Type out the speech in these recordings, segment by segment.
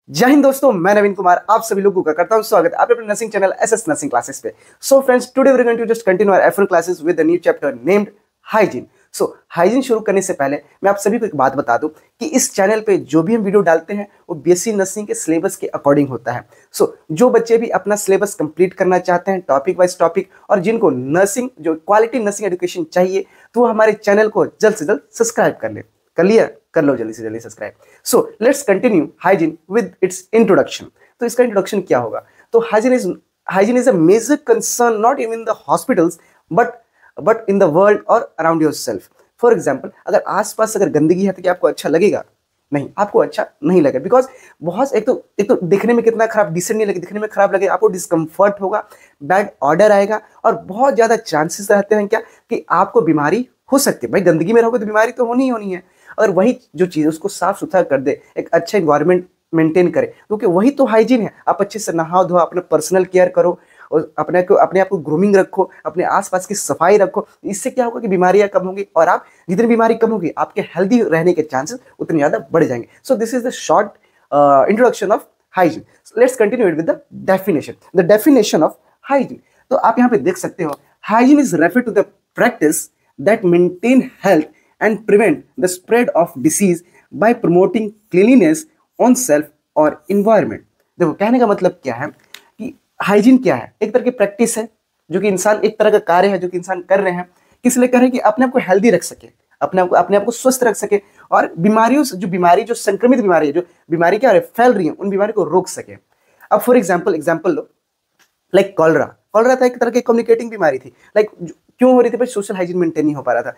जय हिंद दोस्तों, मैं नवीन कुमार आप सभी लोगों का करता हूं स्वागत आपके अपने nursing channel SS nursing classes पे। So friends, today we are going to just continue our F1 classes with the new chapter named hygiene. So hygiene शुरू करने से पहले मैं आप सभी को एक बात बता दूं कि इस चैनल पे जो भी हम वीडियो डालते हैं वो बीएससी नर्सिंग के सिलेबस के अकॉर्डिंग होता है। सो जो बच्चे भी अपना सिलेबस कंप्लीट करना चाहते हैं टॉपिक वाइज टॉपिक, और जिनको नर्सिंग जो क्वालिटी नर्सिंग एजुकेशन चाहिए, तो वो हमारे चैनल को जल्द से जल्द सब्सक्राइब कर ले। कर लिया? कर लो जल्दी से जल्दी subscribe. So let's continue hygiene with its introduction. तो इसका इंट्रोडक्शन क्या होगा? तो hygiene is a major concern not even in the hospitals but in the world और अराउंड योरसेल्फ। फॉर एग्जांपल, अगर आसपास अगर गंदगी है तो क्या आपको अच्छा लगेगा? नहीं, आपको अच्छा नहीं लगेगा। बिकॉज बहुत एक तो दिखने में कितना खराब, डिसेंट नहीं लगे, दिखने में खराब लगे, आपको डिस्कम्फर्ट होगा, बैड ऑर्डर आएगा, और बहुत ज्यादा चांसेस रहते हैं क्या कि आपको बीमारी हो सकती है। भाई गंदगी में रहोगे तो बीमारी तो होनी ही होनी है। अगर वही जो चीज़ उसको साफ सुथरा कर दे, एक अच्छा इन्वायरमेंट मेंटेन करे, क्योंकि वही तो हाइजीन है। आप अच्छे से नहाओ धो, अपना पर्सनल केयर करो, और अपने आप को ग्रूमिंग रखो, अपने आसपास की सफाई रखो। इससे क्या होगा कि बीमारियां कम होंगी, और आप जितनी बीमारी कम होगी आपके हेल्दी रहने के चांसेस उतने ज़्यादा बढ़ जाएंगे। So this is the short introduction of hygiene. Let's continue it with the definition. The definition of hygiene, तो आप यहाँ पे देख सकते हो, hygiene is refer to the practice that maintain health and prevent the spread of disease by promoting cleanliness on self और environment। देखो, कहने का मतलब क्या है कि हाइजीन क्या है? एक तरह की प्रैक्टिस है जो कि इंसान, एक तरह का कार्य है जो कि इंसान कर रहे हैं। किस लिए कर रहे हैं? कि अपने आप को हेल्दी रख सके, अपने आप को स्वस्थ रख सके, और बीमारियों से जो संक्रमित बीमारी है, जो बीमारी क्या है फैल रही है, उन बीमारी को रोक सके। अब for example low, like cholera था, एक तरह की कम्युनिकेटिंग बीमारी थी। लाइक क्यों हो रही थी? भाई सोशल हाइजीन मेंटेन नहीं हो पा रहा था।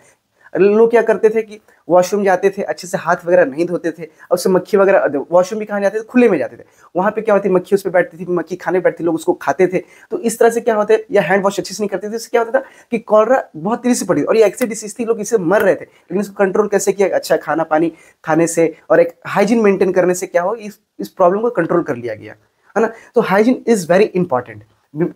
लोग क्या करते थे कि वॉशरूम जाते थे, अच्छे से हाथ वगैरह नहीं धोते थे, और उससे मक्खी वगैरह, वॉशरूम भी कहाँ जाते थे? खुले में जाते थे। वहाँ पे क्या होती, मक्खी उस पर बैठती थी, मक्खी खाने बैठती थी, लोग उसको खाते थे। तो इस तरह से क्या होता है, या हैंड वॉश अच्छे से नहीं करते थे, इससे क्या होता था कि कॉलरा बहुत तेजी से पड़ी, और ये ऐसी डिसीज थी, लोग इससे मर रहे थे। लेकिन इसको कंट्रोल कैसे किया? अच्छा खाना पानी खाने से और एक हाइजीन मेंटेन करने से क्या हो, इस प्रॉब्लम को कंट्रोल कर लिया गया, है ना। तो हाइजीन इज वेरी इंपॉर्टेंट।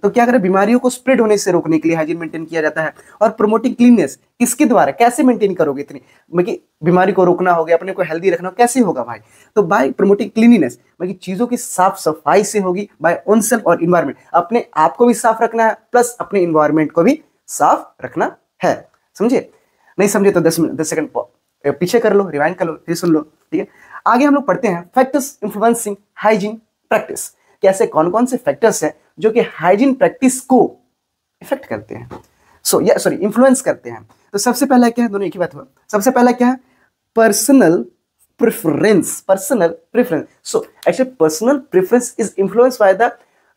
तो क्या करें, बीमारियों को स्प्रेड होने से रोकने के लिए हाइजीन मेंटेन किया जाता है। और प्रोमोटिंग क्लीननेस, किसके द्वारा? कैसे मेंटेन करोगे इतनी, मतलब बीमारी को रोकना होगा, अपने को हेल्दी रखना, कैसे होगा भाई? तो बाय प्रोमोटिंग क्लीनिनेस, मतलब चीजों की साफ सफाई से होगी, बाय ओन सेल्फ और इन्वायरमेंट। अपने आप को भी साफ रखना है, प्लस अपने इन्वायरमेंट को भी साफ रखना है। समझे? नहीं समझे तो 10 सेकंड पीछे कर लो, रिवाइंड कर लो, फिर सुन लो, ठीक है। आगे हम लोग पढ़ते हैं फैक्टर्स इन्फ्लुएंसिंग हाइजीन प्रैक्टिस। कैसे, कौन कौन से फैक्टर्स हैं जो कि हाइजीन प्रैक्टिस को इफेक्ट करते हैं, इन्फ्लुएंस करते हैं। तो सबसे पहला क्या है, दोनों एक ही बात हुआ। सबसे पहला क्या है? Personal preference. So actually personal preference is influenced by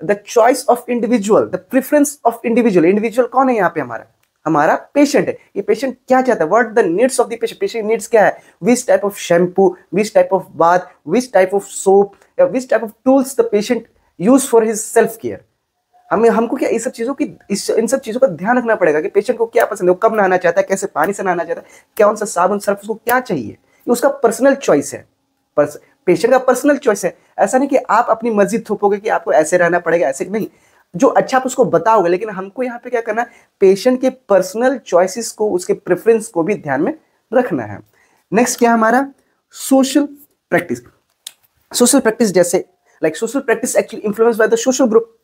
the choice of individual, the preference of individual कौन है यहाँ पे? हमारा पेशेंट है। ये पेशेंट क्या चाहता है? What the needs of the patient. Patient needs क्या है? Which type of shampoo, which type of bath, which type of soap, या which type of tools the patient use for his self care. हमको क्या इन सब चीजों का ध्यान रखना पड़ेगा कि पेशेंट को क्या पसंद है, वो कब नहाना चाहता है, कैसे पानी से नहाना चाहता है, कौन सा साबुन सर्फ उसको क्या चाहिए, ये उसका पर्सनल चॉइस है। पेशेंट का पर्सनल चॉइस है। ऐसा नहीं कि आप अपनी मर्जी थोपोगे कि आपको ऐसे रहना पड़ेगा, ऐसे नहीं। जो अच्छा आप उसको बताओगे, लेकिन हमको यहाँ पे क्या करना है, पेशेंट के पर्सनल चॉइसेस को, उसके प्रेफरेंस को भी ध्यान में रखना है। नेक्स्ट क्या है हमारा? Social practice. सोशल प्रैक्टिस जैसे social practice actually influence by the social group.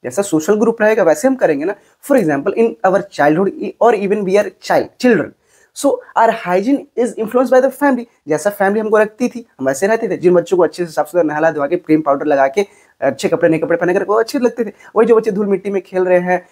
जैसा सोशल ग्रुप रहेगा वैसे हम करेंगे ना। For example, in our childhood और even we are children, so our hygiene is influence by the family. जैसा family हमको रखती थी, हम वैसे रहते थे। जिन बच्चों को अच्छे से साफ सुथरा नहला धोवा के, क्रीम पाउडर लगा के, अच्छे कपड़े नए कपड़े पहने कर, वो अच्छे लगते थे। वही जो बच्चे धूल मिट्टी में खेल रहे हैं,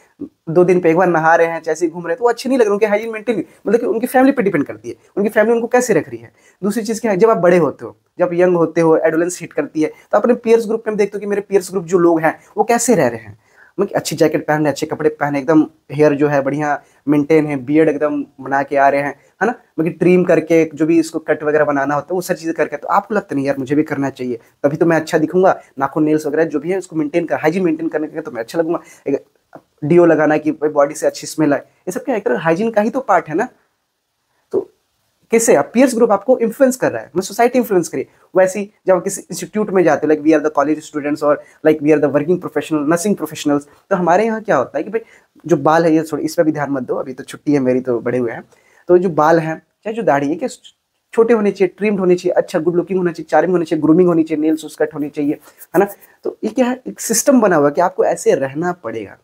2 दिन पे एक बार नहा रहे हैं, जैसे घूम रहे हैं, तो वो अच्छे नहीं लग रहे। उनके हाइजीन मेंटेन, मतलब कि उनकी फैमिली पे डिपेंड करती है, उनकी फैमिली उनको कैसे रख रही है। दूसरी चीज क्या है, जब आप बड़े होते हो, जब यंग होते हो, एडोलेंस हिट करती है, तो अपने पीयर्स ग्रुप में देखते हो कि मेरे पीयर्स ग्रुप जो लोग हैं वो कैसे रह रहे हैं। मतलब अच्छी जैकेट पहन रहे, अच्छे कपड़े पहने, एकदम हेयर जो है बढ़िया मेंटेन है, बियर्ड एकदम बना के आ रहे हैं, है ना। मतलब ट्रिम करके, जो भी इसको कट वगैरह बनाना होता है वो सारी चीजें करके, तो आपको लगता नहीं यार मुझे भी करना चाहिए, तभी तो मैं अच्छा दिखूंगा। नाखून, नेल्स वगैरह जो भी है उसको मेंटेन कर, हाइजीन मेंटेन करने के तो मैं अच्छा लगूंगा। एक डीओ लगाना कि बॉडी से अच्छी स्मेल आए, ये सब क्या एक तरह हाइजीन का ही तो पार्ट है ना। तो कैसे पीयर्स ग्रुप आपको इन्फ्लुएंस कर रहा है, मतलब सोसाइटी इन्फ्लुएंस करिए। वैसे ही जब आप किसी इंस्टीट्यूट में जाते हो, like we are the college students और like we are the working professional, nursing professionals, तो हमारे यहाँ क्या होता है कि भाई जो बाल है, ये थोड़ी इस पर भी ध्यान मत दो, अभी तो छुट्टी है मेरी तो बड़े हुए हैं, तो जो बाल हैं चाहे जो दाढ़ी है, क्या छोटे होने चाहिए, ट्रिम्ड होने चाहिए, अच्छा गुड लुकिंग होना चाहिए, चार्मिंग होनी चाहिए, ग्रूमिंग होनी चाहिए, नेल्स कट होनी चाहिए, है ना। तो ये क्या है, एक सिस्टम बना हुआ है कि आपको ऐसे रहना पड़ेगा।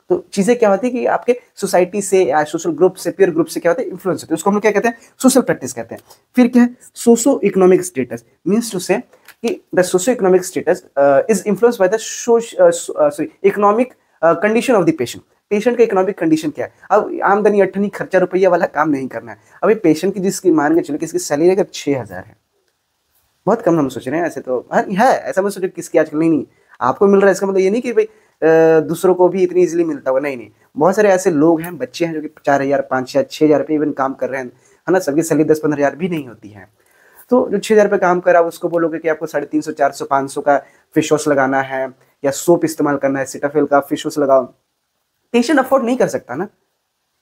तो चीजें क्या होती है कि आपके सोसाइटी से या सोशल ग्रुप से, पीयर ग्रुप से क्या होता है, इन्फ्लुएंस होते हैं। उसको हम लोग क्या कहते हैं, सोशल प्रैक्टिस कहते हैं। फिर क्या है, socio economic status, means to say कि the socio economic status is influence by the economic condition of the patient. Patient का इकोनॉमिक कंडीशन क्या है। अब आमदनी अठनी खर्चा रुपया वाला काम नहीं करना है। अभी पेशेंट की जिसकी मान के चलो किसकी सैलरी अगर 6,000 है, बहुत कम हम सोच रहे हैं, ऐसे तो है, ऐसा मत सोचो किसकी आजकल, नहीं नहीं, आपको मिल रहा है इसका मतलब ये नहीं कि भाई दूसरों को भी इतनी इजीली मिलता होगा, नहीं नहीं। बहुत सारे ऐसे लोग हैं, बच्चे हैं जो कि 4,000 5,000 6,000 रुपये इवन काम कर रहे हैं, है ना। सबकी सैलरी 10-15,000 भी नहीं होती है। तो जो 6,000 रुपये काम कर रहा है उसको बोलोगे कि आपको 350, 400, 500 का फेस वॉश लगाना है या सोप इस्तेमाल करना है, सिटाफिल का फेस वॉश लगाओ। पेशेंट अफोर्ड नहीं कर सकता ना,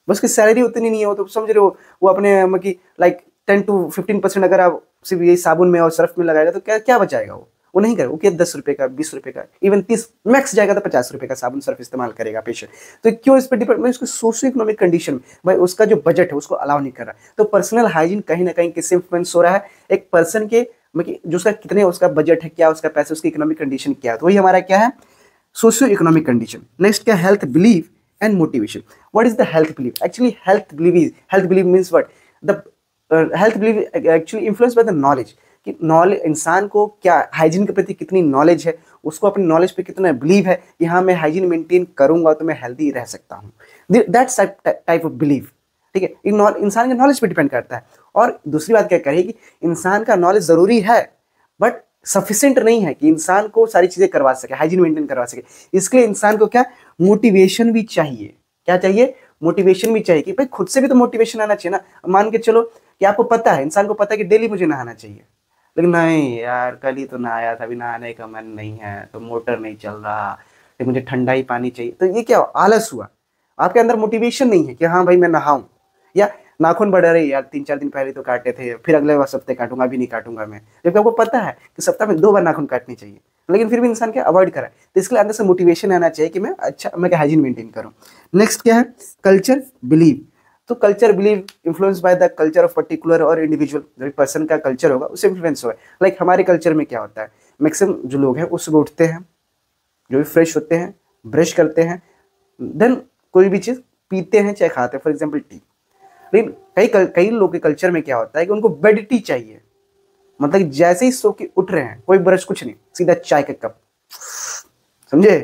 बस की सैलरी उतनी नहीं है, वो तो समझ रहे हो, वो अपने मतलब लाइक 10 to 15% अगर आप सिर्फ यही साबुन में और सर्फ में लगाएगा तो क्या क्या बचाएगा वो नहीं करेगा। वो क्या 10 रुपये का, 20 रुपये का, इवन 30 मैक्स जाएगा तो 50 रुपये का साबुन सर्फ इस्तेमाल करेगा पेशेंट। तो क्यों इस पर डिपेंड, मैं उसको सोशो इकोनॉमिक कंडीशन, भाई उसका जो बजट है उसको अलाउ नहीं कर रहा। तो पर्सनल हाइजीन कहीं ना कहीं किससे इन्फ्लुएंस हो रहा है, एक पर्सन के मतलब जो उसका कितने उसका बजट है, क्या उसका पैसा, उसकी इकोनॉमिक कंडीशन क्या है। तो वही हमारा क्या है, सोशियो इकोनॉमिक कंडीशन। नेक्स्ट क्या, health belief and motivation. What is the health belief? Actually health belief means what, the health belief actually influenced by the knowledge, कि नॉलेज, इंसान को क्या हाइजीन के प्रति कितनी नॉलेज है, उसको अपनी नॉलेज पे कितना बिलीव है कि हाँ मैं हाइजीन मेंटेन करूंगा तो मैं हेल्दी रह सकता हूँ। दैट्स टाइप ऑफ बिलीव, ठीक है। इंसान के नॉलेज पे डिपेंड करता है। और दूसरी बात क्या करेगी, इंसान का नॉलेज जरूरी है बट सफिशिएंट नहीं है कि इंसान को सारी चीजें करवा सके, हाइजीन मेंटेन करवा सके। इसके लिए इंसान को क्या, मोटिवेशन भी चाहिए। क्या चाहिए, मोटिवेशन भी चाहिए, कि भाई खुद से भी तो मोटिवेशन आना चाहिए ना। मान के चलो कि आपको पता है, इंसान को पता है कि डेली मुझे नहाना चाहिए, लेकिन नहीं यार कल ही तो नहाया था, अभी नहाने का मन नहीं है, तो मोटर नहीं चल रहा, लेकिन मुझे ठंडा ही पानी चाहिए। तो ये क्या, आलस हुआ, आपके अंदर मोटिवेशन नहीं है कि हाँ भाई मैं नहाऊं। या नाखून बढ़ रहे यार, 3-4 दिन पहले तो काटे थे, फिर अगले हफ्ते काटूंगा, अभी नहीं काटूंगा मैं, जबकि आपको पता है कि सप्ताह में 2 बार नाखून काटनी चाहिए, लेकिन फिर भी इंसान क्या अवॉइड करा है। तो इसके लिए अंदर से मोटिवेशन आना चाहिए कि मैं अच्छा, मैं हाइजीन मेंटेन करूं। नेक्स्ट क्या है, कल्चर बिलीव। तो culture believe influence by the culture of particular और इंडिविजुअल, जो पर्सन का कल्चर होगा उससे इन्फ्लुएंस होगा। लाइक हमारे कल्चर में क्या होता है, मैक्सिमम जो लोग हैं वो सुबह उठते हैं, जो भी फ्रेश होते हैं, ब्रश करते हैं, देन कोई भी चीज़ पीते हैं चाहे खाते हैं, फॉर एग्जाम्पल टी। लेकिन कई लोग के कल्चर में क्या होता है कि उनको बेड टी चाहिए, मतलब जैसे ही सो के उठ रहे हैं, कोई ब्रश कुछ नहीं, सीधा चाय का कप, समझे।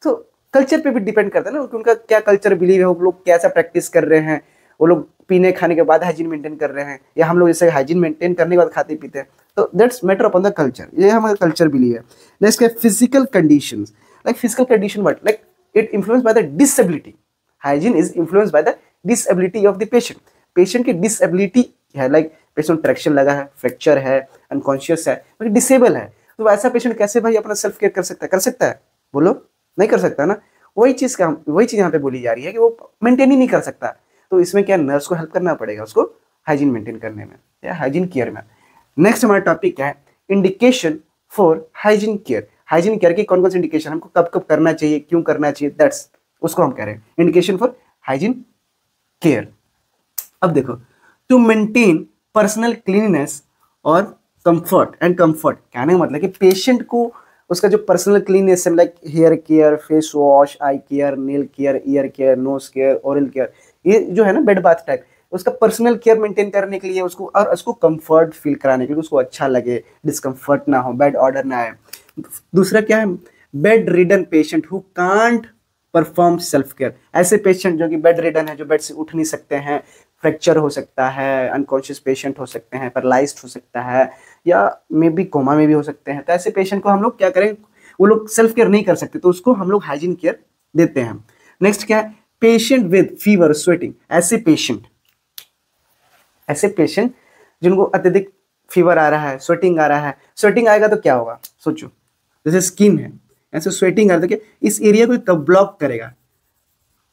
तो कल्चर पे भी डिपेंड करता है ना कि उनका क्या कल्चर बिलीव है, वो लोग कैसा प्रैक्टिस कर रहे हैं। वो लोग पीने खाने के बाद हाइजीन मेंटेन कर रहे हैं, या हम लोग जैसे हाइजीन मेंटेन करने के बाद खाते पीते हैं। तो that's matter upon the culture, ये हमारा कल्चर बिलीव है। नेक्स्ट है physical conditions. Like physical condition what, like it influence by the disability. Hygiene is influence by the disability of the patient. Patient की डिसेबिलिटी है, like patient traction लगा है, fracture है, unconscious है, मतलब disable है। तो ऐसा पेशेंट कैसे भाई अपना सेल्फ केयर कर सकता है, कर सकता है, बोलो नहीं कर सकता ना। वही चीज़ यहाँ पे बोली जा रही है कि वो मेंटेन ही नहीं कर सकता। तो इसमें क्या, नर्स को हेल्प करना पड़ेगा उसको हाइजीन मेंटेन करने में या हाइजीन केयर में। नेक्स्ट हमारा टॉपिक क्या है, indication for hygiene care. Hygiene care की कौन कौन सी इंडिकेशन, हमको कब कब करना चाहिए, क्यों करना चाहिए, दैट्स उसको हम कह रहे हैं इंडिकेशन फॉर हाइजीन केयर। अब देखो, टू मेंटेन पर्सनल क्लीननेस और कंफर्ट एंड कंफर्ट, कहने का मतलब कि पेशेंट को उसका जो पर्सनल क्लीननेस है, like hair care, face wash, eye care, nail care, ear care, nose care, oral care, ये जो है ना बेड बाथ टाइप, उसका पर्सनल केयर मेंटेन करने के लिए उसको, और उसको कंफर्ट फील कराने के लिए, उसको अच्छा लगे, डिस्कम्फर्ट ना हो, बेड ऑर्डर ना आए। दूसरा क्या है, bed ridden patient who can't perform self care. ऐसे पेशेंट जो कि बेड रिडन है, जो बेड से उठ नहीं सकते हैं, फ्रैक्चर हो सकता है, अनकॉन्शियस पेशेंट हो सकते हैं, पैरालाइज्ड हो सकता है, या मे बी कोमा में भी हो सकते हैं। तो ऐसे पेशेंट को हम लोग क्या करें, वो लोग सेल्फ केयर नहीं कर सकते, तो उसको हम लोग हाइजीन केयर देते हैं। नेक्स्ट क्या है, पेशेंट विद फीवर स्वेटिंग। ऐसे पेशेंट जिनको अत्यधिक फीवर आ रहा है, स्वेटिंग आ रहा है, स्वेटिंग आएगा तो क्या होगा, सोचो, जैसे स्किन है, ऐसे स्वेटिंग आ रहा है तो क्या इस एरिया को कब ब्लॉक करेगा,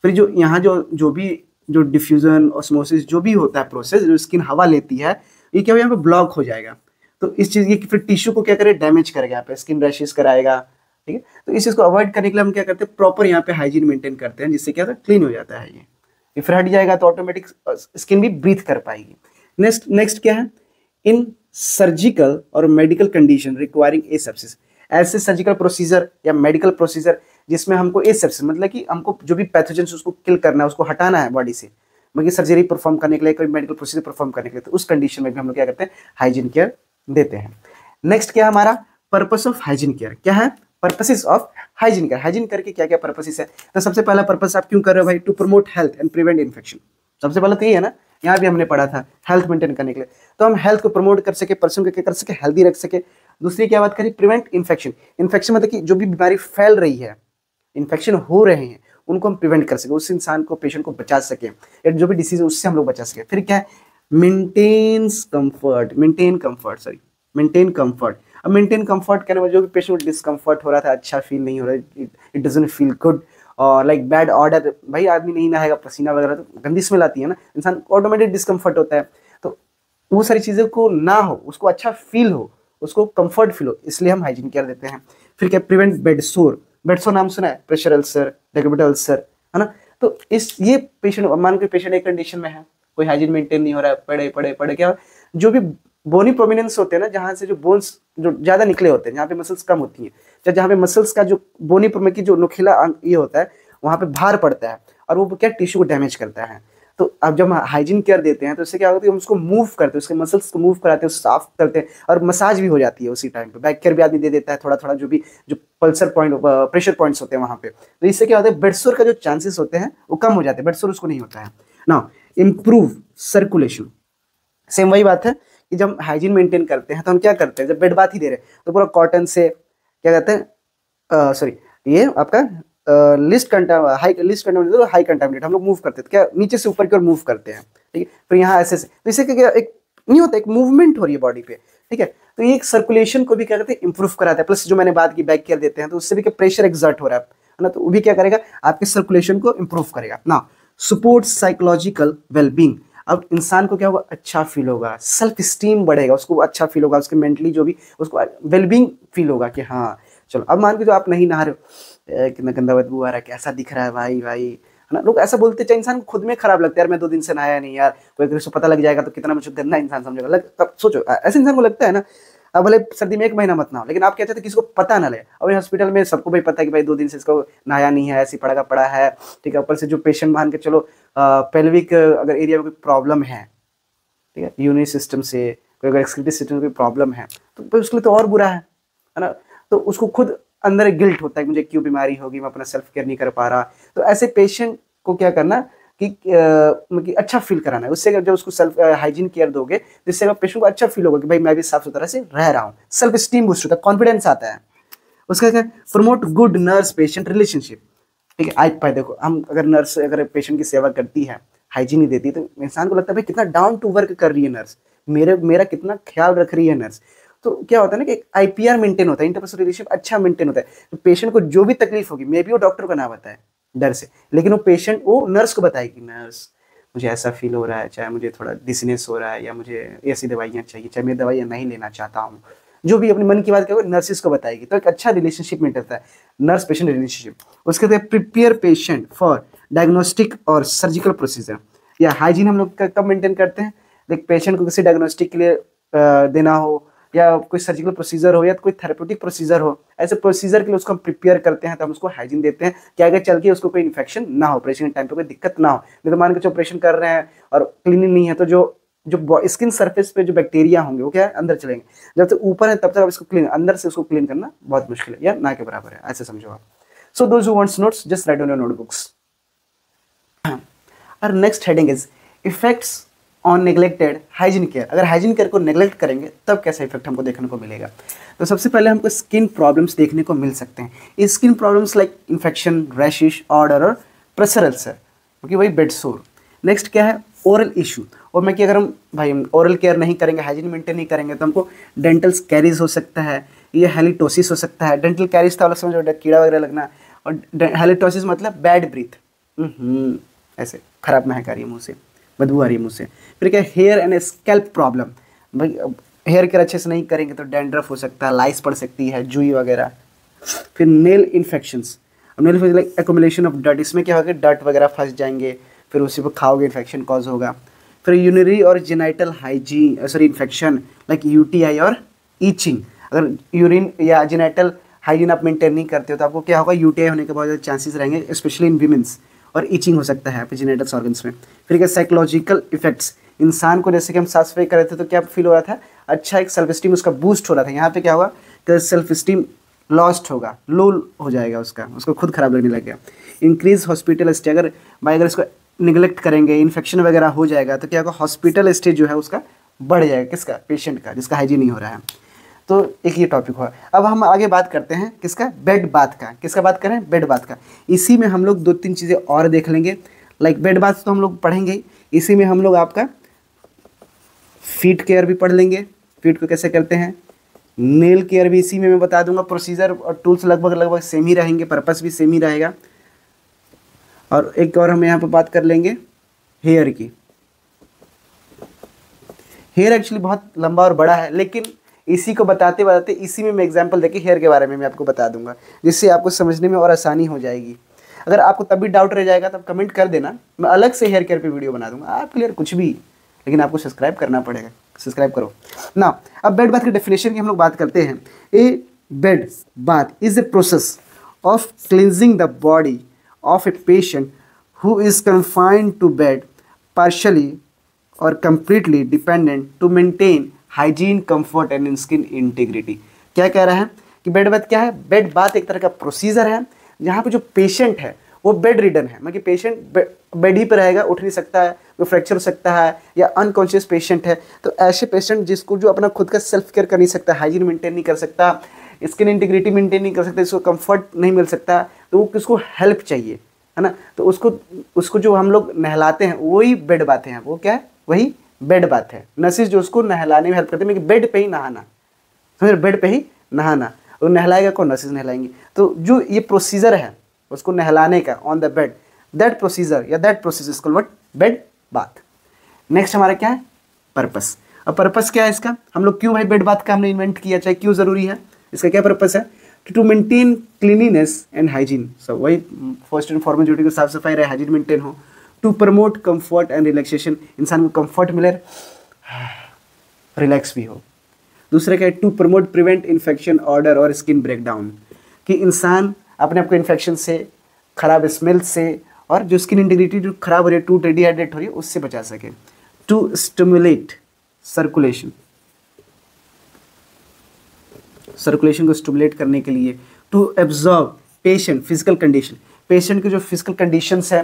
फिर जो यहाँ जो भी जो डिफ्यूजन ऑस्मोसिस जो भी होता है प्रोसेस, जो स्किन हवा लेती है, ये क्या हो, यहाँ पे ब्लॉक हो जाएगा। तो इस चीज़ की फिर टिश्यू को क्या करे, डैमेज करेगा, यहाँ पे स्किन रैशेस कराएगा, ठीक है। तो इस चीज़ को अवॉइड करने के लिए हम क्या करते हैं, प्रॉपर यहाँ पे हाइजीन मेंटेन करते हैं, जिससे क्या होता है, क्लीन हो जाता है ये फिर हट जाएगा तो ऑटोमेटिक स्किन भी ब्रीथ कर पाएगी। नेक्स्ट क्या है, इन सर्जिकल और मेडिकल कंडीशन रिक्वायरिंग एसेप्सिस, ऐसे सर्जिकल प्रोसीजर या मेडिकल प्रोसीजर जिसमें हमको एसेप्सिस मतलब कि हमको जो भी पैथोजन उसको किल करना है, उसको हटाना है बॉडी से, मतलब सर्जरी परफॉर्म करने के लिए, कोई मेडिकल प्रोसीजर परफॉर्म करने के लिए, तो उस कंडीशन में भी हम लोग क्या करते हैं, हाइजीन केयर देते हैं। नेक्स्ट क्या है हमारा पर्पस ऑफ हाइजीन केयर, क्या है purposes of hygiene care. Hygiene care के क्या क्या पर्पसेस है, तो सबसे पहला पर्पस आप क्यों कर रहे हो भाई, to promote health and prevent infection. सबसे पहले तो ये है ना, यहाँ भी हमने पढ़ा था हेल्थ मेंटेन करने के लिए, तो हम हेल्थ को प्रमोट कर सके, पर्सन को क्या कर सके, हेल्दी रख सके। दूसरी क्या बात करी, प्रिवेंट इन्फेक्शन। इन्फेक्शन मतलब कि जो भी बीमारी फैल रही है, इन्फेक्शन हो रहे हैं, उनको हम प्रिवेंट कर सके, उस इंसान को, पेशेंट को बचा सके, या जो भी डिसीज है उससे हम लोग बचा सके। फिर क्या है, मेंटेन कंफर्ट। अब मेंटेन कंफर्ट करने में जो भी पेशेंट को डिस्कंफर्ट हो रहा था, अच्छा फील नहीं हो रहा, इट डजंट फील गुड, और लाइक बैड ऑर्डर, भाई आदमी नहीं नहाएगा, पसीना वगैरह तो गंदी स्मेल आती है ना, इंसान ऑटोमेटिक डिस्कंफर्ट होता है, तो वो सारी चीज़ों को ना हो, उसको अच्छा फील हो, उसको कंफर्ट फील हो, इसलिए हम हाइजीन केयर देते हैं। फिर क्या, प्रिवेंट बेडसोर नाम सुना है, प्रेशर अल्सर, डेकोबेट अल्सर, है ना, तो इस ये पेशेंट, मान के पेशेंट एक कंडीशन में है, कोई हाइजीन मेंटेन नहीं हो रहा है, पड़े क्या, जो भी बोनी प्रोमिनेंस होते हैं ना, जहाँ से जो बोन्स जो ज़्यादा निकले होते हैं, जहाँ पे मसल्स कम होती हैं, या जहाँ पे मसल्स का जो बोनी प्रोमिन की जो नुकीला ये होता है, वहाँ पे भार पड़ता है, और वो क्या टिश्यू को डैमेज करता है। तो अब जब हम हाइजीन केयर देते हैं तो इससे क्या होता है, हम उसको मूव करते हैं, उसके मसल्स को मूव कराते हैं, साफ करते हैं, और मसाज भी हो जाती है उसी टाइम पे। बैक केयर भी आदमी दे देता है थोड़ा थोड़ा, जो पल्सर पॉइंट, प्रेशर पॉइंट्स होते हैं वहाँ पे, तो इससे क्या होता है, बेडसोर का जो चांसेस होते हैं वो कम हो जाते हैं, बेडसोर उसको नहीं होता है ना। इम्प्रूव सर्कुलेशन, सेम वही बात है कि जब हाइजीन मेंटेन करते हैं तो हम क्या करते हैं, जब बेड बाथ ही दे रहे हैं तो पूरा कॉटन से क्या कहते हैं, सॉरी ये आपका लिस्ट कंटामिनेट हाई कंटामिनेट हम लोग मूव करते हैं, तो क्या नीचे से ऊपर की ओर मूव करते हैं, ठीक है, फिर यहाँ ऐसे तो इससे क्या एक नहीं होता, एक मूवमेंट हो रही है बॉडी पे, ठीक है, तो ये एक सर्कुलेशन को भी क्या करते हैं, इंप्रूव कराता है। प्लस जो मैंने बात की बैक केयर देते हैं तो उससे भी क्या प्रेशर एक्सर्ट हो रहा है ना, तो वो भी क्या करेगा, आपके सर्कुलेशन को इंप्रूव करेगा ना। सपोर्ट साइकोलॉजिकल वेलबींग, अब इंसान को क्या होगा, अच्छा फील होगा, सेल्फ स्टीम बढ़ेगा, उसको अच्छा फील होगा, उसके मेंटली जो भी उसको वेलबींग फील होगा कि हाँ चलो। अब मान के जो आप नहीं नहा रहे हो, कितना गंदा बदबू आ रहा है, कैसा दिख रहा है भाई है ना, लोग ऐसा बोलते, चाहे इंसान को खुद में खराब लगता है, यार मैं 2 दिन से नहाया नहीं यार, कोई किसी को पता लग जाएगा तो कितना मुझे गंदा इंसान समझेगा, अब सोचो ऐसे इंसान को लगता है ना। अब भले सर्दी में 1 महीना मत नहाओ, लेकिन आप क्या चाहते किसी को पता ना लगे। अब हॉस्पिटल में सबको भाई पता है कि भाई 2 दिन से इसको नहाया नहीं है, ऐसी पड़ा है, ठीक है। ऊपर से जो पेशेंट मान के चलो पेल्विक अगर एरिया में कोई प्रॉब्लम है, ठीक है, यूरिनरी सिस्टम से, कोई अगर एक्सक्रीटरी सिस्टम में कोई प्रॉब्लम है, तो उसके लिए तो और बुरा है ना, तो उसको खुद अंदर एक गिल्ट होता है कि मुझे क्यों बीमारी होगी, मैं अपना सेल्फ केयर नहीं कर पा रहा। तो ऐसे पेशेंट को क्या करना कि अच्छा फील कराना है, उससे जब उसको सेल्फ हाइजीन केयर दोगे तो इससे पेशेंट को अच्छा फील होगा कि भाई मैं भी साफ सुथरा से रह रहा हूँ, सेल्फ स्टीम बूस्ट होता है, कॉन्फिडेंस आता है। उसका क्या, promote good nurse patient relationship, ठीक है। आज भाई देखो, हम अगर नर्स अगर पेशेंट की सेवा करती है, हाइजीन नहीं देती, तो इंसान को लगता है भाई कितना डाउन टू वर्क कर रही है नर्स, मेरा कितना ख्याल रख रही है नर्स। तो क्या होता है ना कि IPR मेंटेन होता है, इंटरपर्सनल रिलेशनशिप अच्छा मेंटेन होता है। तो पेशेंट को जो भी तकलीफ होगी, मे बी वो डॉक्टर को ना बताए डर से, लेकिन वो पेशेंट वो नर्स को बताएगी, नर्स मुझे ऐसा फील हो रहा है, चाहे मुझे थोड़ा डिसनेस हो रहा है, या मुझे ऐसी दवाइयाँ चाहिए, चाहे मैं दवाइयाँ नहीं लेना चाहता हूँ, जो भी अपने मन की बात करोगे नर्सिस को बताएगी, तो एक अच्छा रिलेशनशिप मेंटेन होता है, नर्स पेशेंट रिलेशनशिप। उसके बाद प्रिपेयर पेशेंट फॉर डायग्नोस्टिक और सर्जिकल प्रोसीजर, या हाइजीन हम लोग कब मेंटेन करते हैं, लाइक पेशेंट को किसी डायग्नोस्टिक के लिए देना हो, या कोई सर्जिकल प्रोसीजर हो, या कोई थेरेप्यूटिक प्रोसीजर हो, ऐसे प्रोसीजर के लिए उसको हम प्रिपेयर करते हैं, तो हम उसको हाइजीन देते हैं कि आगे चल के उसको कोई इन्फेक्शन ना हो, ऑपरेशन के टाइम पे कोई दिक्कत ना हो। नहीं तो मान के ऑपरेशन कर रहे हैं और क्लीनिंग नहीं है, तो जो स्किन सरफेस पे जो बैक्टीरिया होंगे वो क्या है, अंदर चलेंगे। जब तक ऊपर है तब तक आप इसको क्लीन, अंदर से उसको क्लीन करना बहुत मुश्किल है, या ना के बराबर है, ऐसे समझो आप। So those who wants notes just write on your notebooks. और next heading is effects on neglected hygiene care. अगर हाइजीन केयर को नेग्लेक्ट करेंगे तब कैसा इफेक्ट हमको देखने को मिलेगा। तो सबसे पहले हमको स्किन प्रॉब्लम्स देखने को मिल सकते हैं। Skin problems like infection, rashes, odour और प्रेशर अल्सर, क्योंकि वही बेड सोर। नेक्स्ट क्या है, ओरल इशू। और मैं कि अगर हम भाई ओरल केयर नहीं करेंगे, हाइजीन मेंटेन नहीं करेंगे, तो हमको डेंटल कैरीज हो सकता है, ये हेलिटोसिस हो सकता है। डेंटल कैरीज तो अलग समझो, कीड़ा वगैरह लगना, और हेलिटोसिस मतलब बैड ब्रीथ, ऐसे खराब महक आ रही है मुँह से, बदबू आ रही है मुँह से। फिर क्या, हेयर एंड स्कैल्प प्रॉब्लम, भाई हेयर केयर अच्छे से नहीं करेंगे तो डैंड्रफ हो सकता है, लाइस पड़ सकती है, जुई वगैरह। फिर nail infections, nail infection like accumulation of dirt, इसमें क्या होगा, डर्ट वगैरह फंस जाएंगे, फिर उसी को खाओगे, इन्फेक्शन कॉज होगा। फिर यूरिनरी और genital hygiene sorry infection like UTI और ईचिंग। अगर यूरिन या जेनाइटल हाइजीन आप मेंटेन नहीं करते हो तो आपको क्या होगा, यूटीआई होने के बहुत ज़्यादा चांसेस रहेंगे, स्पेशली इन वीमेंस, और ईचिंग हो सकता है आपके जेनेटल्स ऑर्गन्स में। फिर क्या साइकोलॉजिकल इफेक्ट्स, इंसान को जैसे कि हम साफ सफाई कर रहे थे तो क्या फील हो रहा था, अच्छा एक सेल्फ स्टीम उसका बूस्ट हो रहा था। यहाँ पे क्या होगा कि सेल्फ स्टीम लॉस्ट होगा, लो हो जाएगा, उसको खुद खराब लगने लग गया। इंक्रीज हॉस्पिटल स्टे, अगर इसको निगलेक्ट करेंगे, इन्फेक्शन वगैरह हो जाएगा तो क्या होगा, हॉस्पिटल स्टे जो है उसका बढ़ जाएगा, किसका, पेशेंट का, जिसका हाइजीन नहीं हो रहा है। तो एक ये टॉपिक हुआ। अब हम आगे बात करते हैं किसका, बेड बाथ का। किसका बात करें, बेड बाथ का। इसी में हम लोग 2-3 चीज़ें और देख लेंगे। लाइक बेड बाथ तो हम लोग पढ़ेंगे ही, इसी में हम लोग आपका फीट केयर भी पढ़ लेंगे, फीट को कैसे करते हैं, नेल केयर भी इसी में मैं बता दूंगा। प्रोसीजर और टूल्स लगभग सेम ही रहेंगे, पर्पस भी सेम ही रहेगा। और एक और हम यहाँ पर बात कर लेंगे हेयर की। हेयर एक्चुअली बहुत लंबा और बड़ा है, लेकिन इसी को बताते बताते इसी में मैं एग्जांपल देके हेयर के बारे में मैं आपको बता दूंगा, जिससे आपको समझने में और आसानी हो जाएगी। अगर आपको तब भी डाउट रह जाएगा तब कमेंट कर देना, मैं अलग से हेयर केयर पे वीडियो बना दूंगा, आप क्लियर कुछ भी, लेकिन आपको सब्सक्राइब करना पड़ेगा। सब्सक्राइब करो ना। अब बेड बाथ की डेफिनेशन की हम लोग बात करते हैं। A bed bath is a process of cleansing the body of a patient who is confined to bed partially और completely dependent to maintain hygiene, comfort and skin integrity. क्या कह रहा है कि बेड बाथ क्या है, बेड बाथ एक तरह का प्रोसीजर है जहाँ पे जो पेशेंट है वो बेड रिडन है, मतलब पेशेंट बेड ही पे रहेगा, उठ नहीं सकता है, वो फ्रैक्चर हो सकता है या अनकॉन्शियस पेशेंट है। तो ऐसे पेशेंट जिसको जो अपना खुद का सेल्फ केयर कर नहीं सकता, हाइजीन मेंटेन नहीं कर सकता, स्किन इंटीग्रिटी मेंटेन नहीं कर सकता, इसको कंफर्ट नहीं मिल सकता, तो वो किसको हेल्प चाहिए, है ना। तो उसको जो हम लोग नहलाते हैं वही बेड बाथ हैं। वो क्या है, वही बेड बाथ है। नर्सिस जो उसको नहलाने में हेल्प करते हैं, लेकिन बेड पे ही नहाना, समझ, बेड पे ही नहाना, और नहलाएगा कौन, नर्सिस नहलाएंगी। तो जो ये प्रोसीजर है उसको नहलाने का on the bed, that procedure या that process is called what, bed bath. Next हमारा क्या है, पर्पस। अब पर्पस क्या है इसका, हम लोग क्यों भाई बेड बाथ का हमने इन्वेंट किया, चाहे क्यों जरूरी है, इसका क्या पर्पस है, to maintain cleanliness and hygiene. सब वही फर्स्ट एंड फॉरमोस्ट ड्यूटी को साफ सफाई रहे, हाइजीन मेंटेन हो। To promote comfort and relaxation, इंसान को कंफर्ट मिले, रिलैक्स भी हो। दूसरा क्या है, to promote prevent infection order और स्किन ब्रेकडाउन, कि इंसान अपने आप को इन्फेक्शन से, खराब स्मेल से, और जो स्किन इंटीग्रिटी जो खराब हो रही है, टू डिहाइड्रेट हो रही है, उससे बचा सके। टू स्टिमुलेट सर्कुलेशन, सर्कुलेशन को स्टिमुलेट करने के लिए। To observe patient physical condition, patient की जो फिजिकल कंडीशंस है,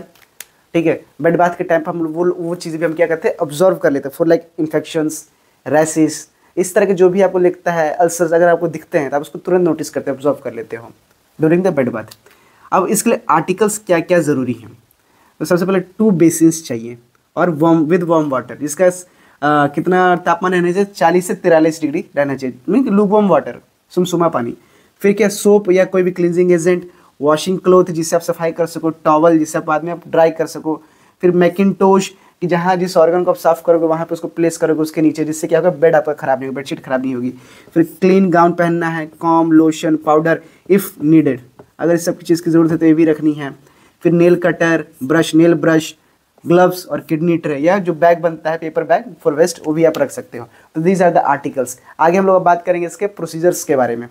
ठीक है, बेड बाथ के टाइम पर हम वो चीज़ें भी हम क्या करते हैं, ऑब्जर्व कर लेते हैं, फॉर लाइक इन्फेक्शंस, रैसेस, इस तरह के जो भी आपको लिखता है, अल्सर्स अगर आपको दिखते हैं तो आप उसको तुरंत नोटिस करते हैं, ऑब्जर्व कर लेते हो ड्यूरिंग द बेड बाथ। अब इसके लिए आर्टिकल्स क्या क्या ज़रूरी हैं, तो सबसे पहले 2 बेसिन्स चाहिए और वार्म वाटर, जिसका कितना तापमान रहना चाहिए, 40 से 43 डिग्री रहना चाहिए, मीन लूक वार्म वाटर, सुमसुमा पानी। फिर क्या, सोप या कोई भी क्लिनजिंग एजेंट, वॉशिंग क्लोथ जिससे आप सफाई कर सको, टॉवल जिससे आप बाद में आप ड्राई कर सको, फिर मैकिनटोश कि जहाँ जिस ऑर्गन को आप साफ करोगे वहाँ पे उसको प्लेस करोगे उसके नीचे, जिससे क्या होगा, बेड आपका खराब नहीं होगा, बेडशीट खराब नहीं होगी। फिर क्लीन गाउन पहनना है, com, lotion, powder if needed, अगर इस सब चीज़ की ज़रूरत है तो ये भी रखनी है। फिर nail cutter, brush, nail brush, gloves और किडनी ट्रे, या जो बैग बनता है पेपर बैग फॉर वेस्ट, वो भी आप रख सकते हो। तो दीज आर द आर्टिकल्स। आगे हम लोग बात करेंगे इसके प्रोसीजर्स के बारे में,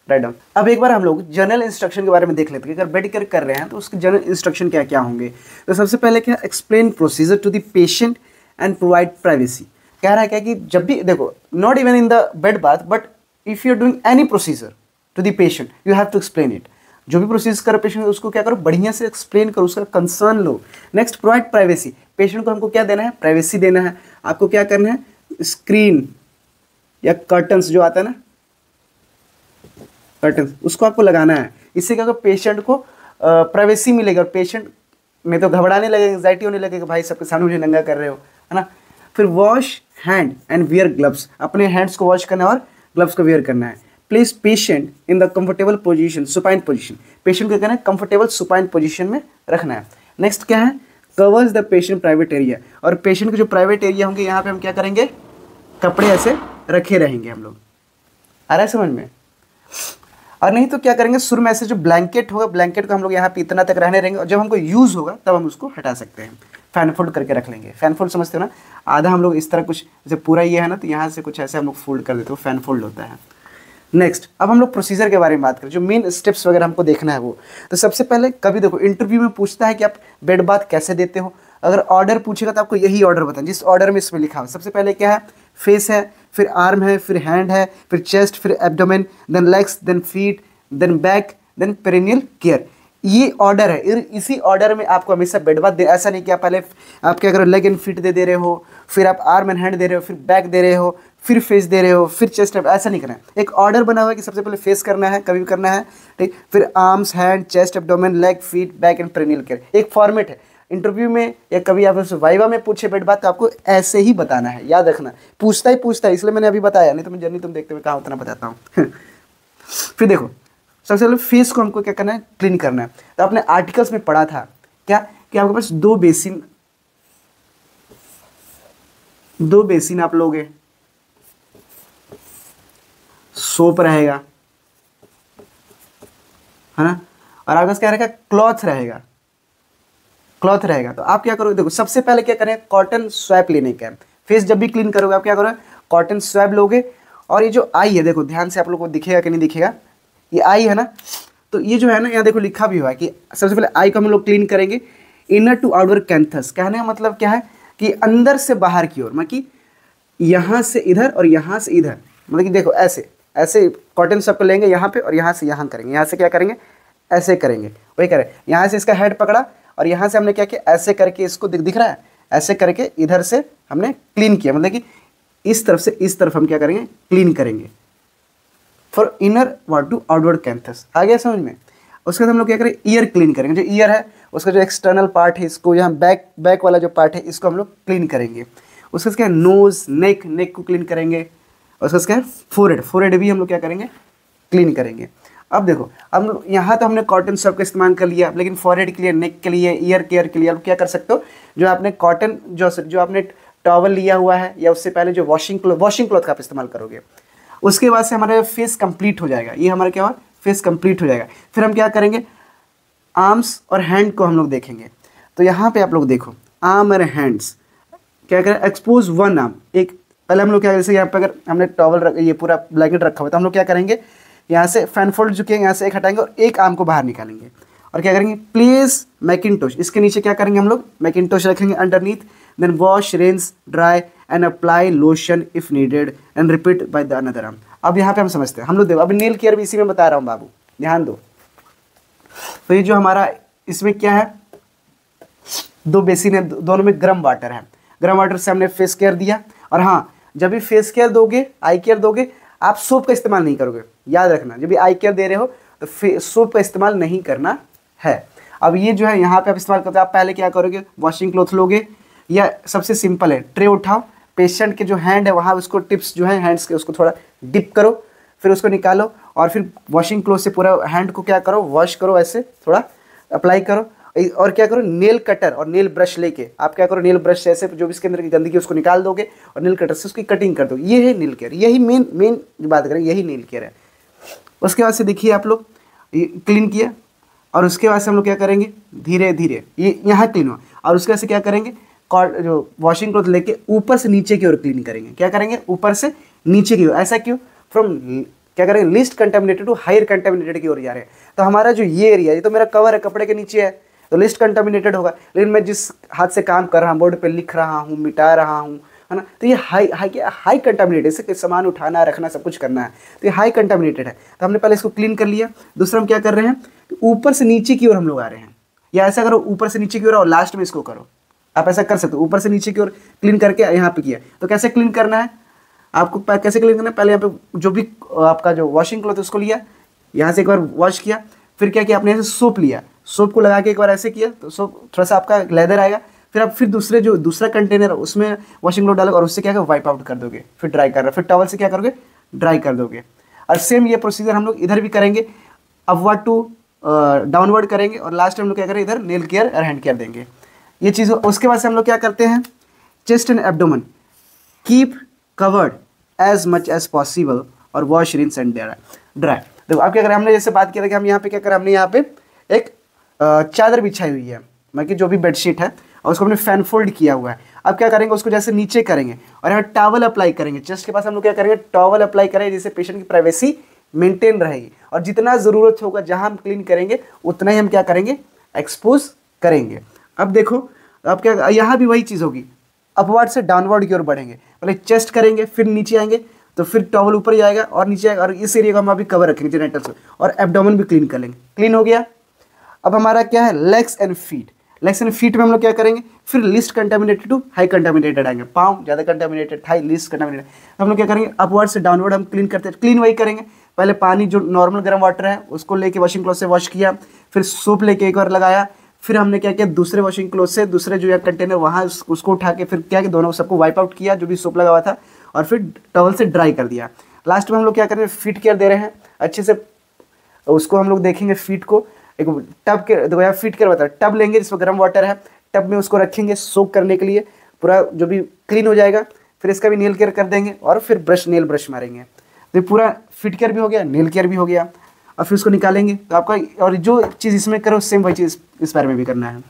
राइट डाउन। अब एक बार हम लोग जनरल इंस्ट्रक्शन के बारे में देख लेते हैं कि अगर बेड केयर कर रहे हैं तो उसके जनरल इंस्ट्रक्शन क्या क्या होंगे। तो सबसे पहले क्या, explain procedure to the patient and provide privacy. कह रहा है क्या कि जब भी देखो, not even in the bed bath, but if you are doing any procedure to the patient you have to explain it. जो भी प्रोसीजर करो पेशेंट उसको क्या करो, बढ़िया से एक्सप्लेन करो, उसका कंसर्न लो। नेक्स्ट, प्रोवाइड प्राइवेसी, पेशेंट को हमको क्या देना है, प्राइवेसी देना है। आपको क्या करना है, स्क्रीन या कर्टन्स जो आता है ना, कर्टन, उसको आपको लगाना है। इससे क्या होगा, पेशेंट को प्राइवेसी मिलेगी और पेशेंट में तो घबराने लगेगा, एंग्जाइटी होने लगेगा, भाई सबके सामने मुझे नंगा कर रहे हो, है ना। फिर wash hand and wear gloves, अपने हैंड्स को वॉश करना है और ग्लव्स को वियर करना है। Place patient in the comfortable position, supine position, patient को कहना है कंफर्टेबल सुपाइन पोजीशन में रखना है। नेक्स्ट क्या है, covers the patient private area, और पेशेंट के जो प्राइवेट एरिया होंगे यहाँ पे हम क्या करेंगे, कपड़े ऐसे रखे रहेंगे हम लोग, आ रहा है समझ में। और नहीं तो क्या करेंगे, शुरू में ऐसे जो ब्लैंकेट होगा, ब्लैंकेट को हम लोग यहाँ पे इतना तक रहने रहेंगे, और जब हमको यूज़ होगा तब हम उसको हटा सकते हैं। फैन फोल्ड करके रख लेंगे। फैन फोल्ड समझते हो ना, आधा हम लोग इस तरह कुछ, जैसे पूरा ये है ना, तो यहाँ से कुछ ऐसे हम लोग फोल्ड कर देते हो, फैन फोल्ड होता है। नेक्स्ट, अब हम लोग प्रोसीजर के बारे में बात करें, जो मेन स्टेप्स वगैरह हमको देखना है वो। तो सबसे पहले कभी देखो इंटरव्यू में पूछता है कि आप बेड बाथ कैसे देते हो, अगर ऑर्डर पूछेगा तो आपको यही ऑर्डर बताएं जिस ऑर्डर में इसमें लिखा हो। सबसे पहले क्या है, फेस है, फिर आर्म है, फिर हैंड है, फिर चेस्ट, फिर abdomen, then legs, then feet, then back, then perineal care. ये ऑर्डर है, इसी ऑर्डर में आपको हमेशा बेड बाथ दे। ऐसा नहीं कि आप पहले आप क्या करो, लेग एंड फीट दे रहे हो, फिर आप आर्म एंड हैंड दे रहे हो, फिर बैक दे रहे हो, फिर फेस दे रहे हो, फिर चेस्ट, ऐसा नहीं करना है। एक ऑर्डर बना हुआ है कि सबसे पहले फेस करना है, कभी भी करना है, ठीक, फिर arms, hand, chest, abdomen, leg, feet, back and perennial care. एक फॉर्मेट है। इंटरव्यू में या कभी आप वाइवा में पूछे बेड बात तो आपको ऐसे ही बताना है, याद रखना। पूछता है, इसलिए मैंने अभी बताया, नहीं तो मैं जर्नी तुम देखते हुए कहाँ उतना बताता हूँ। फिर देखो, सबसे पहले फेस को हमको क्या करना है, क्लीन करना है। तो आपने आर्टिकल्स में पढ़ा था क्या कि आपके पास दो बेसिन आप लोगे, सोप रहेगा, है ना, और आपके पास क्या रहेगा, क्लॉथ रहेगा। तो आप क्या करोगे, देखो सबसे पहले क्या करें, कॉटन स्वैप लेने का है। फेस जब भी क्लीन करोगे आप क्या करोगे, कॉटन स्वैप लोगे। और ये जो आई है, देखो ध्यान से आप लोगों को दिखेगा कि नहीं दिखेगा, ये आई है ना, तो ये जो है ना, यहाँ देखो लिखा भी हुआ है कि सबसे पहले आई को हम लोग क्लीन करेंगे। इनर टू आउटर कैंथस, कहने का मतलब क्या है कि अंदर से बाहर की ओर, मतलब कि यहाँ से इधर और यहाँ से इधर, मतलब कि देखो ऐसे ऐसे कॉटन स्वैप को लेंगे यहाँ पे और यहाँ से यहाँ करेंगे, यहाँ से क्या करेंगे, ऐसे करेंगे, वही करें। यहाँ से इसका हेड पकड़ा और यहाँ से हमने क्या किया, ऐसे करके इसको दिख रहा है, ऐसे करके इधर से हमने क्लीन किया, मतलब कि इस तरफ से इस तरफ हम क्या करेंगे, क्लीन करेंगे। For inner what to outward canthus, आ गया समझ में। उसके बाद हम लोग क्या करें, ईयर क्लीन करेंगे। जो ईयर है उसका जो एक्सटर्नल पार्ट है, इसको यहाँ बैक वाला जो पार्ट है इसको हम लोग क्लीन करेंगे। उसके बाद क्या है, नोज, नेक को क्लीन करेंगे। उसके बाद क्या है, फोरहेड भी हम लोग क्या करेंगे, क्लीन करेंगे। अब देखो, अब यहाँ तो हमने कॉटन स्वैप का इस्तेमाल कर लिया, लेकिन फॉरहेड के लिए, नेक के लिए, ईयर केयर के लिए आप क्या कर सकते हो, जो आपने कॉटन जो आपने टॉवल लिया हुआ है या उससे पहले जो वॉशिंग क्लॉथ का आप इस्तेमाल करोगे। उसके बाद से हमारा फेस कंप्लीट हो जाएगा। ये हमारा क्या हुआ, फेस कंप्लीट हो जाएगा। फिर हम क्या करेंगे, आर्म्स और हैंड को हम लोग देखेंगे। तो यहाँ पे आप लोग देखो, आर्म और हैंड्स क्या करें, एक्सपोज वन आर्म। एक पहले हम लोग क्या, जैसे यहाँ पे अगर हमने टॉवल ये पूरा ब्लैंकेट रखा हुआ है तो हम लोग क्या करेंगे, यहाँ से फैन फोल्ड झुकेंगे, यहाँ से एक हटाएंगे और एक आर्म को बाहर निकालेंगे और क्या करेंगे, प्लेस मैकिंटोश, इसके नीचे क्या करेंगे हम लोग, मैकिंटोश रखेंगे underneath. Then wash, rinse, dry and apply lotion if needed and repeat by the another arm. अब यहाँ पे हम समझते हैं, हम लोग देखो अभी नेल केयर भी इसी में बता रहा हूँ बाबू, ध्यान दो। तो ये जो हमारा इसमें क्या है, दो बेसिन है, दोनों में गर्म वाटर है। गर्म वाटर से हमने फेस केयर दिया। और हाँ, जब भी फेस केयर दोगे, आई केयर दोगे, आप सोप का इस्तेमाल नहीं करोगे, याद रखना। जब भी आई केयर दे रहे हो तो सोप का इस्तेमाल नहीं करना है। अब ये जो है यहाँ पे आप इस्तेमाल करते हो, आप पहले क्या करोगे, वॉशिंग क्लॉथ लोगे, या सबसे सिंपल है, ट्रे उठाओ, पेशेंट के जो हैंड है वहाँ उसको टिप्स जो है हैंड्स के उसको थोड़ा डिप करो, फिर उसको निकालो और फिर वॉशिंग क्लॉथ से पूरा हैंड को क्या करो, वॉश करो, ऐसे थोड़ा अप्लाई करो। और क्या करो, नेल कटर और नेल ब्रश लेके आप क्या करो, नेल ब्रश से ऐसे जो भी इसके अंदर की गंदगी उसको निकाल दोगे और नेल कटर से उसकी कटिंग कर दोगे। ये है नेल केयर, यही मेन जो बात करें यही नेल केयर है। उसके बाद से देखिए आप लोग क्लीन किया और उसके बाद से हम लोग क्या करेंगे, धीरे धीरे ये यहाँ क्लीन हो और उसके बाद से क्या करेंगे, जो वॉशिंग क्लॉथ लेके ऊपर से नीचे की ओर क्लीन करेंगे। क्या करेंगे, ऊपर से नीचे की ओर। ऐसा क्यों, फ्रॉम क्या करेंगे, least contaminated to higher contaminated की ओर जा रहे हैं। तो हमारा जो ये एरिया, ये तो मेरा कवर है, कपड़े के नीचे है, तो लिस्ट कंटामिनेटेड होगा। लेकिन मैं जिस हाथ से काम कर रहा हूँ, बोर्ड पे लिख रहा हूँ, मिटा रहा हूँ, है ना, तो ये हाई कंटामिनेटेड, इससे सामान उठाना, रखना, सब कुछ करना है, तो ये हाई कंटामिनेटेड है। तो हमने पहले इसको क्लीन कर लिया। दूसरा हम क्या कर रहे हैं, ऊपर से नीचे की ओर हम लोग आ रहे हैं, या ऐसा करो ऊपर से नीचे की ओर और लास्ट में इसको करो। आप ऐसा कर सकते हो, ऊपर से नीचे की ओर क्लीन करके यहाँ पे किया। तो कैसे क्लीन करना है आपको, कैसे क्लीन करना है, पहले यहाँ पे जो भी आपका जो वॉशिंग क्लॉथ उसको लिया, यहाँ से एक बार वॉश किया, फिर क्या किया, आपने ऐसे सोप लिया, सोप को लगा के एक बार ऐसे किया तो सोप थोड़ा सा आपका लेदर आएगा। फिर आप फिर दूसरा कंटेनर उसमें वॉशिंग क्लॉथ डालोगे और उससे क्या वाइप आउट कर दोगे, फिर ड्राई कर रहे, फिर टॉवल से क्या करोगे, ड्राई कर दोगे। और सेम ये प्रोसीजर हम लोग इधर भी करेंगे, अपवर्ड टू डाउनवर्ड करेंगे और लास्ट में हम लोग क्या करेंगे, इधर नेल केयर और हैंड केयर देंगे, ये चीज़। उसके बाद से हम लोग क्या करते हैं, chest and abdomen keep covered as much as possible और वॉश, रिंस एंड ड्राई। देखो अब क्या करें, हमने जैसे बात किया था कि हम यहाँ पे क्या करें, हमने यहाँ पे एक चादर बिछाई हुई है, मतलब कि जो भी बेडशीट है और उसको हमने फैन फोल्ड किया हुआ है। अब क्या करेंगे, उसको जैसे नीचे करेंगे और यहाँ टॉवल अप्लाई करेंगे। चेस्ट के पास हम लोग क्या करेंगे, टॉवल अप्लाई करेंगे, जिससे पेशेंट की प्राइवेसी मेंटेन रहेगी। और जितना ज़रूरत होगा जहाँ हम क्लीन करेंगे उतना ही हम क्या करेंगे, एक्सपोज करेंगे। अब देखो, अब क्या, यहाँ भी वही चीज़ होगी, अपवर्ड से डाउनवर्ड की ओर बढ़ेंगे। पहले चेस्ट करेंगे, फिर नीचे आएंगे, तो फिर टॉवल ऊपर ही आएगा और नीचे आएगा, और इस एरिया को हम अभी कवर रखेंगे जेनेटल से, और एब्डोमेन भी क्लीन कर लेंगे। क्लीन हो गया। अब हमारा क्या है, legs and feet. Legs and feet में हम लोग क्या करेंगे, फिर least contaminated to high contaminated आएंगे। पाँव ज़्यादा कंटामिनेटेड, हाई लिस्ट कंटामिनेटेड। हम लोग क्या करेंगे, अपवर्ड से डाउनवर्ड हम क्लीन करते हैं। क्लीन वही करेंगे, पहले पानी जो नॉर्मल गर्म वाटर है उसको लेके वॉशिंग क्लॉथ से वॉश किया, फिर सोप लेके एक बार लगाया, फिर हमने क्या किया, दूसरे वॉशिंग क्लॉथ से दूसरे जो कंटेनर वहाँ उसको उठा के फिर क्या कि दोनों सबको वाइप आउट किया जो भी सोप लगा हुआ था, और फिर टॉवल से ड्राई कर दिया। लास्ट में हम लोग क्या कर रहे हैं, फीट केयर दे रहे हैं अच्छे से। उसको हम लोग देखेंगे, फीट को एक टब के, देखो यहाँ फीट केयर बता है, टब लेंगे जिसमें गर्म वाटर है, टब में उसको रखेंगे सोक करने के लिए, पूरा जो भी क्लीन हो जाएगा। फिर इसका भी नेल केयर कर देंगे और फिर नेल ब्रश मारेंगे। तो पूरा फीट केयर भी हो गया, नेल केयर भी हो गया, और फिर उसको निकालेंगे। तो आपका, और जो चीज़ इसमें करो सेम वही चीज़ इस बारे में भी करना है।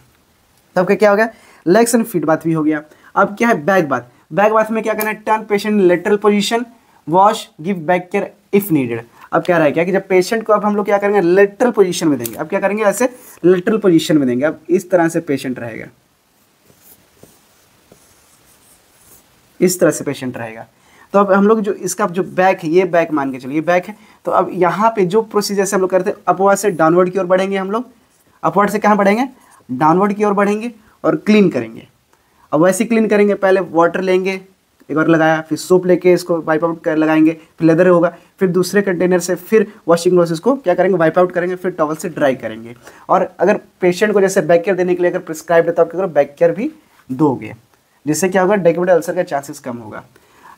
तो आपका क्या हो गया, लेग्स एंड फीट बात भी हो गया। अब क्या है, बैक बाथ। बैक बाथ में क्या करना है, turn patient lateral position, wash, give back care if needed. अब क्या रहेगा कि जब पेशेंट को अब हम लोग क्या करेंगे, लेटरल पोजीशन में देंगे। अब क्या करेंगे, ऐसे लेटरल पोजीशन में देंगे। अब इस तरह से पेशेंट रहेगा, इस तरह से पेशेंट रहेगा। तो अब हम लोग जो इसका जो बैक है, ये बैक मान के चलिए बैक है। तो अब यहाँ पे जो प्रोसीजर से हम लोग करते हैं, अपवर्ड से डाउनवर्ड की ओर बढ़ेंगे हम लोग। अपवर्ड से कहाँ बढ़ेंगे, डाउनवर्ड की ओर बढ़ेंगे और क्लीन करेंगे। अब वैसे क्लीन करेंगे, पहले वाटर लेंगे, एक बार लगाया, फिर सोप लेके इसको वाइप आउट कर लगाएंगे, फिर लेदर होगा, फिर दूसरे कंटेनर से फिर वॉशिंग क्लॉथ को क्या करेंगे, वाइप आउट करेंगे, फिर टॉवल से ड्राई करेंगे। और अगर पेशेंट को जैसे बैक केयर देने के लिए अगर प्रिस्क्राइब है तो आप क्या करो, बैक केयर भी दोगे, जिससे क्या होगा, डेकोमेटल अल्सर का चांसेस कम होगा।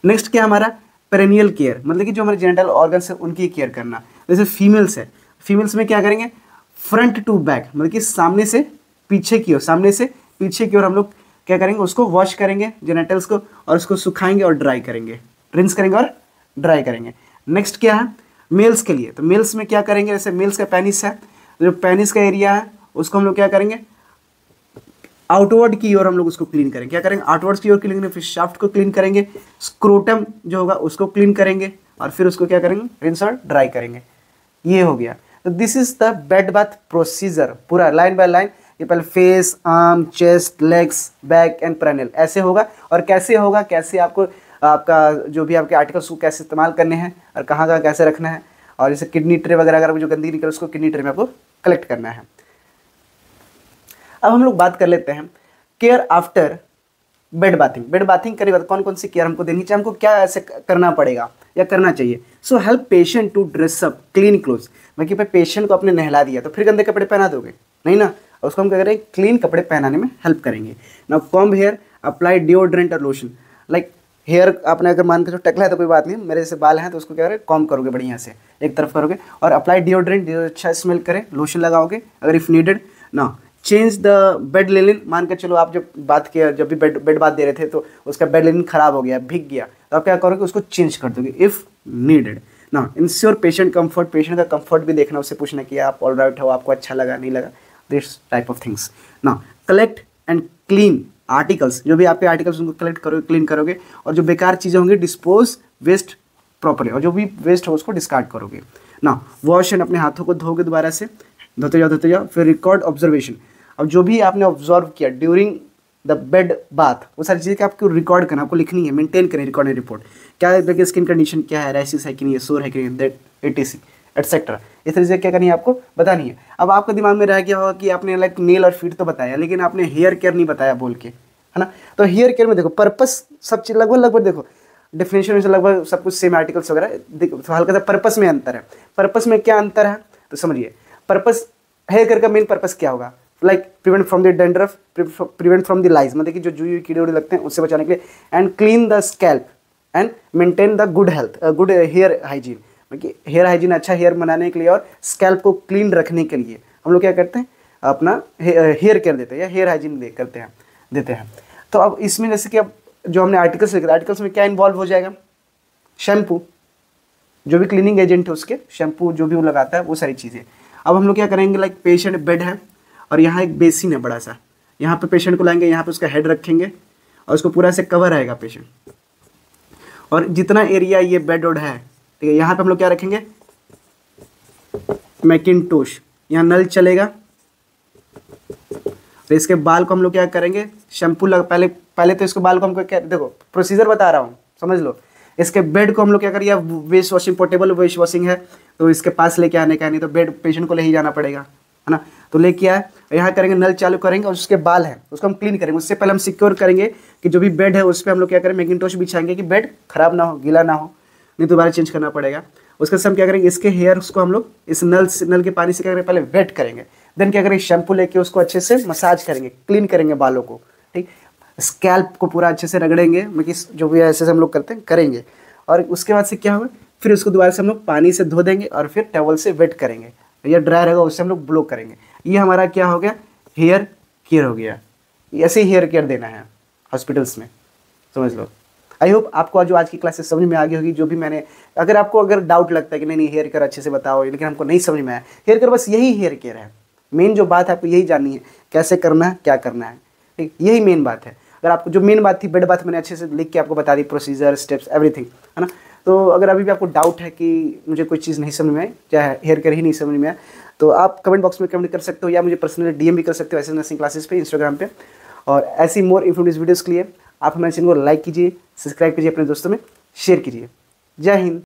नेक्स्ट क्या हमारा, पेरेनियल केयर, मतलब कि जो हमारे जेनिटल ऑर्गन्स है उनकी केयर करना। जैसे फीमेल्स है, फीमेल्स में क्या करेंगे, फ्रंट टू बैक, मतलब कि सामने से पीछे की ओर, सामने से पीछे की ओर हम लोग क्या करेंगे, उसको वॉश करेंगे जेनिटल्स को, और उसको सुखाएंगे और ड्राई करेंगे, रिंस करेंगे और ड्राई करेंगे। नेक्स्ट क्या है, मेल्स के लिए, तो मेल्स में क्या करेंगे, जैसे मेल्स का पेनिस है, जो पेनिस का एरिया है उसको हम लोग क्या करेंगे, आउटवर्ड की ओर हम लोग उसको क्लीन करेंगे। क्या करेंगे, आउटवर्ड की ओर क्लीन करेंगे, फिर शाफ्ट को क्लीन करेंगे, स्क्रोटम जो होगा उसको क्लीन करेंगे, और फिर उसको क्या करेंगे, रिंस और ड्राई करेंगे। ये हो गया। तो this is the bed bath procedure, पूरा लाइन बाय लाइन। ये पहले face, arm, chest, legs, back and perineal ऐसे होगा। और कैसे होगा, कैसे आपको आपका जो भी आपके आर्टिकल्स को कैसे इस्तेमाल करने हैं और कहाँ कहाँ कैसे रखना है, और जैसे किडनी ट्रे वगैरह अगर जो गंदगी निकले उसको किडनी ट्रे में आपको कलेक्ट करना है। अब हम लोग बात कर लेते हैं care after bed bathing. Bed bathing करने के बाद कौन कौन सी केयर हमको देनी चाहिए, हमको क्या ऐसे करना पड़ेगा या करना चाहिए। So help patient to dress up clean clothes, मतलब कि पेशेंट को आपने नहला दिया तो फिर गंदे कपड़े पहना दोगे नहीं ना, उसको हम क्या करेंगे, क्लीन कपड़े पहनाने में हेल्प करेंगे। Now comb hair, apply deodorant और लोशन। लाइक हेयर आपने अगर मान के जो टकला है तो कोई बात नहीं, मेरे जैसे बाल हैं तो उसको क्या करें, कॉम्ब करोगे बढ़िया से, एक तरफ करोगे, और अप्लाई डिओड्रेंट जो अच्छा स्मेल करे, लोशन लगाओगे अगर इफ़ नीडेड। ना चेंज द बेड लिनिन, मान के चलो आप जब बात किया, जब भी बेड बात दे रहे थे तो उसका बेड लिनिन खराब हो गया, भीग गया, तो आप क्या करोगे, उसको चेंज कर दोगे इफ़ नीडेड। ना इंश्योर पेशेंट कंफर्ट, पेशेंट का कंफर्ट भी देखना, उससे पूछना कि आप ऑल राइट हो, आपको अच्छा लगा नहीं लगा, दिस टाइप ऑफ थिंग्स। ना कलेक्ट एंड क्लीन आर्टिकल्स, जो भी आपके आर्टिकल्स उनको कलेक्ट करोगे, क्लीन करोगे, और जो बेकार चीज़ें होंगी डिस्पोज वेस्ट प्रॉपरली, और जो भी वेस्ट हो उसको डिस्कार्ड करोगे। ना वॉश एंड, अपने हाथों को धोगे दोबारा से, धोते जाओ। फिर रिकॉर्ड ऑब्जर्वेशन, अब जो भी आपने ऑब्जर्व किया ड्यूरिंग द बेड बाथ वो सारी चीज़ें आपको रिकॉर्ड करना, आपको लिखनी है, मेंटेन करें रिकॉर्ड एंड रिपोर्ट। क्या है, स्किन कंडीशन क्या है, रैशेस है कि नहीं है, सोर है कि नहीं, दैट एटीसी एटसेट्रा, इस तरह से क्या करनी है आपको बतानी है। अब आपके दिमाग में रह गया होगा कि आपने लाइक नेल और फीट तो बताया, लेकिन आपने हेयर केयर नहीं बताया बोल के, है ना। तो हेयर केयर में देखो पर्पस सब चीज़ लगभग देखो डिफिनेशन में से लगभग सब कुछ सेम आर्टिकल्स वगैरह, तो हल्का सा पर्पस में अंतर है। पर्पस में क्या अंतर है तो समझिए, पर्पस हेयर केयर का मेन पर्पस क्या होगा, like prevent from the dandruff, prevent from the lies, मतलब कि जो जुई कीड़े उड़े लगते हैं उससे बचाने के लिए, and clean the scalp and maintain the good health, good hair hygiene, मतलब कि हेयर हाइजीन अच्छा हेयर बनाने के लिए और स्कैल्प को क्लीन रखने के लिए हम लोग क्या करते हैं, अपना हेयर केयर देते हैं या हेयर हाइजीन देते हैं। तो अब इसमें जैसे कि अब जो हमने आर्टिकल्स लिखे, आर्टिकल्स में क्या इन्वॉल्व हो जाएगा, शैम्पू, जो भी क्लीनिंग एजेंट है उसके शैम्पू जो भी वो लगाता है वो सारी चीज़ें। अब हम लोग क्या करेंगे, लाइक पेशेंट बेड है और यहाँ एक बेसिन है बड़ा सा, यहाँ पे पेशेंट को लाएंगे, यहाँ पे उसका हेड रखेंगे और उसको पूरा से कवर रहेगा पेशेंट, और जितना एरिया ये बेड वोड है, ठीक है, यहाँ पे हम लोग क्या रखेंगे, मैकिन्टोश, यहाँ नल चलेगा। तो इसके बाल को हम लोग क्या करेंगे, शैम्पू लगा, पहले तो इसके बाल को हमको क्या, देखो प्रोसीजर बता रहा हूँ, समझ लो। इसके बेड को हम लोग क्या करिए, waist washing, portable waist washing है तो इसके पास लेके आने का, नहीं तो बेड पेशेंट को ले ही जाना पड़ेगा, है ना। तो लेके आए, यहाँ करेंगे, नल चालू करेंगे और उसके बाल हैं उसको हम क्लीन करेंगे। उससे पहले हम सिक्योर करेंगे कि जो भी बेड है उस पर हम लोग क्या करें, मैकिन्टोश बिछाएंगे कि बेड खराब ना हो, गीला ना हो, नहीं तो दोबारा चेंज करना पड़ेगा। उसके साथ हम क्या करेंगे, इसके हेयर उसको हम लोग इस नल के पानी से क्या करेंगे, पहले वेट करेंगे, देन क्या करेंगे, शैम्पू लेके उसको अच्छे से मसाज करेंगे, क्लीन करेंगे बालों को, ठीक। स्कैल्प को पूरा अच्छे से रगड़ेंगे, मतलब जो भी ऐसे हम लोग करते हैं करेंगे। और उसके बाद से क्या होगा, फिर उसको दोबारा से हम लोग पानी से धो देंगे और फिर टॉवल से वेट करेंगे, या ड्राई रहेगा उससे हम लोग ब्लो करेंगे। ये हमारा क्या हो गया, हेयर केयर हो गया। ऐसे ही हेयर केयर देना है हॉस्पिटल्स में, समझ लो। आई होप आपको जो आज की क्लासेस समझ में आ गई होगी, जो भी मैंने, अगर डाउट लगता है कि नहीं हेयर केयर अच्छे से बताओ, लेकिन हमको नहीं समझ में आया, हेयर केयर बस यही हेयर केयर है। मेन जो बात है आपको यही जाननी है, कैसे करना है, क्या करना है, ठीक, यही मेन बात है। अगर आपको जो मेन बात थी, बेड बात मैंने अच्छे से लिख के आपको बता दी, प्रोसीजर, स्टेप्स, एवरीथिंग, है ना। तो अगर अभी भी आपको डाउट है कि मुझे कोई चीज़ नहीं समझ में आई, चाहे हेयर केयर ही नहीं समझ में आया, तो आप कमेंट बॉक्स में कमेंट कर सकते हो, या मुझे पर्सनली डीएम भी कर सकते हो ऐसे नर्सिंग क्लासेस पे इंस्टाग्राम पे। और ऐसी मोर इन्फॉर्मेटिव वीडियोज़ के लिए आप हमारे चैनल को लाइक कीजिए, सब्सक्राइब कीजिए, अपने दोस्तों में शेयर कीजिए। जय हिंद।